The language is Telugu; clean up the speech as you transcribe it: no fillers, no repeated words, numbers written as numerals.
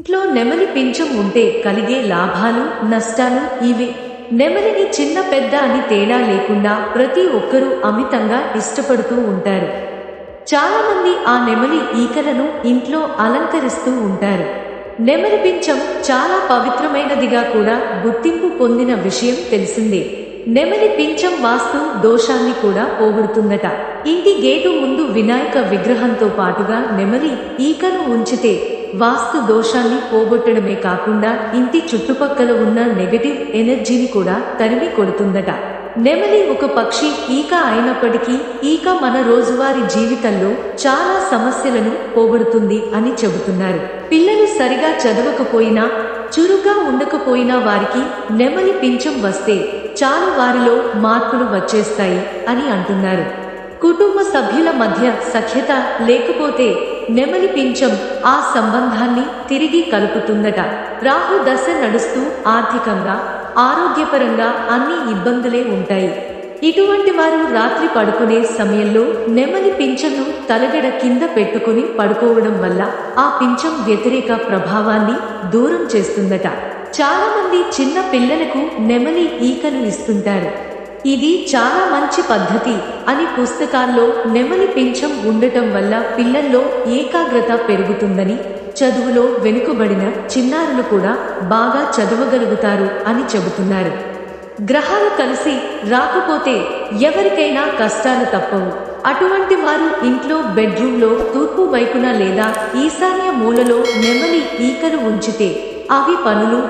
ఇంట్లో నెమలి పింఛం ఉంటే కలిగే లాభాలు నష్టాలు ఇవే. నెమలిని చిన్న పెద్ద అని తేడా లేకుండా ప్రతి ఒక్కరూ అమితంగా ఇష్టపడుతూ ఉంటారు. చాలామంది ఆ నెమలి ఈకలను ఇంట్లో అలంకరిస్తూ ఉంటారు. నెమలి పింఛం చాలా పవిత్రమైనదిగా కూడా గుర్తింపు పొందిన విషయం తెలిసిందే. నెమలి పింఛం వాస్తు దోషాన్ని కూడా పోగొడుతుందట. ఇంటి గేటు ముందు వినాయక విగ్రహంతో పాటుగా నెమలి ఈకను ఉంచితే వాస్తు దోషాన్ని పోగొట్టడమే కాకుండా ఇంటి చుట్టుపక్కల ఉన్న నెగటివ్ ఎనర్జీని కూడా తరిమి కొడుతుందట. నెమలి ఒక పక్షి ఈక అయినప్పటికీ ఈక మన రోజువారీ జీవితంలో చాలా సమస్యలను పోగొడుతుంది అని చెబుతున్నారు. పిల్లలు సరిగా చదవకపోయినా చురుగ్గా ఉండకపోయినా వారికి నెమలి పింఛం వస్తే చాలు వారిలో మార్పులు వచ్చేస్తాయి అని అంటున్నారు. కుటుంబ సభ్యుల మధ్య సఖ్యత లేకపోతే నెమలి పింఛం ఆ సంబంధాన్ని తిరిగి కలుపుతుందట. రాహు దశ నడుస్తూ ఆర్థికంగా ఆరోగ్యపరంగా అన్ని ఇబ్బందులే ఉంటాయి. ఇటువంటి వారు రాత్రి పడుకునే సమయంలో నెమలి పింఛను తలగడ కింద పెట్టుకుని పడుకోవడం వల్ల ఆ పింఛం వ్యతిరేక ప్రభావాన్ని దూరం చేస్తుందట. చాలామంది చిన్న పిల్లలకు నెమలి ఈకను ఇస్తుంటారు. ఇది చాలా మంచి పద్ధతి అని పుస్తకాల్లో నెమలి పింఛం ఉండటం వల్ల పిల్లల్లో ఏకాగ్రత పెరుగుతుందని, చదువులో వెనుకబడిన చిన్నారులు కూడా బాగా చదవగలుగుతారు అని చెబుతున్నారు. గ్రహాలు కలిసి రాకపోతే ఎవరికైనా కష్టాలు తప్పవు. అటువంటి వారు ఇంట్లో బెడ్రూమ్లో తూర్పు వైపున లేదా ఈశాన్య మూలలో నెమలి ఈకను ఉంచితే అవి పనులు